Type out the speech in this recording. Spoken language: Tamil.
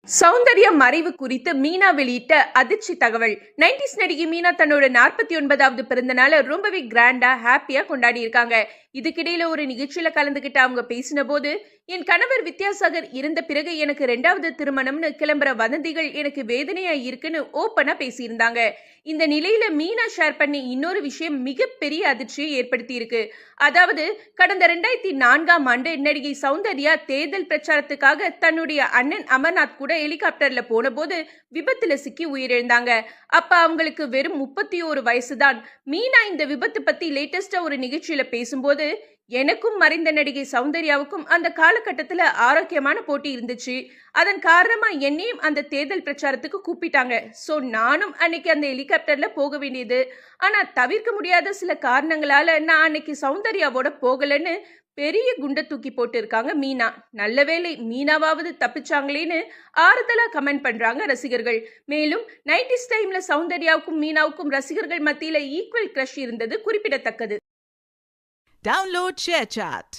சௌந்தர்யா மறைவு குறித்து மீனா வெளியிட்ட அதிர்ச்சி தகவல். 90s நடிகை மீனா தன்னோட 49வது பிறந்த நாளை ரொம்பவே கிராண்டா ஹாப்பியா கொண்டாடி இருக்காங்க. இதுக்கிடையில ஒரு நிகழ்ச்சியில கலந்துகிட்டு அவங்க பேசின போது, என் கணவர் வித்யாசாகர் இருந்த பிறகு எனக்கு 2வது திருமணம்னு கிளம்புற வதந்திகள் எனக்கு வேதனையா இருக்குன்னு ஓப்பனா பேசியிருந்தாங்க. இந்த நிலையில மீனா ஷேர் பண்ணி இன்னொரு விஷயம் மிகப்பெரிய அதிர்ச்சியை ஏற்படுத்தி இருக்கு. அதாவது கடந்த 2004ஆம் ஆண்டு நடிகை சௌந்தர்யா தேர்தல் பிரச்சாரத்துக்காக தன்னுடைய அண்ணன் அமர்நாத் கூட ஹெலிகாப்டர்ல போன போது விபத்துல சிக்கி உயிரிழந்தாங்க. அப்ப அவங்களுக்கு வெறும் 31 வயசுதான். மீனா இந்த விபத்து பத்தி லேட்டஸ்டா ஒரு நிகழ்ச்சியில பேசும்போது, எனக்கும் மறைந்த நடிகை சௌந்தர்யாவுக்கும் அந்த காலகட்டத்துல ஆரோக்கியமான போட்டி இருந்துச்சு. அதன் காரணமா என்னையும் அந்த தேர்தல் பிரச்சாரத்துக்கு கூப்பிட்டாங்க. சோ நானும் அன்னைக்கு அந்த ஹெலிகாப்டர்ல போக வேண்டியது. ஆனா தவிர்க்க முடியாத சில காரணங்களால நான் அன்னைக்கு சௌந்தர்யாவோட போகலன்னு பெரிய குண்டை தூக்கி போட்டு இருக்காங்க மீனா. நல்லவேளை மீனாவாவது தப்பிச்சாங்களேன்னு ஆறுதலா கமெண்ட் பண்றாங்க ரசிகர்கள். மேலும் 90s டைம்ல சௌந்தர்யாவுக்கும் மீனாவுக்கும் ரசிகர்கள் மத்தியில ஈக்குவல் கிரஷ் இருந்தது குறிப்பிடத்தக்கது. Download ShareChat.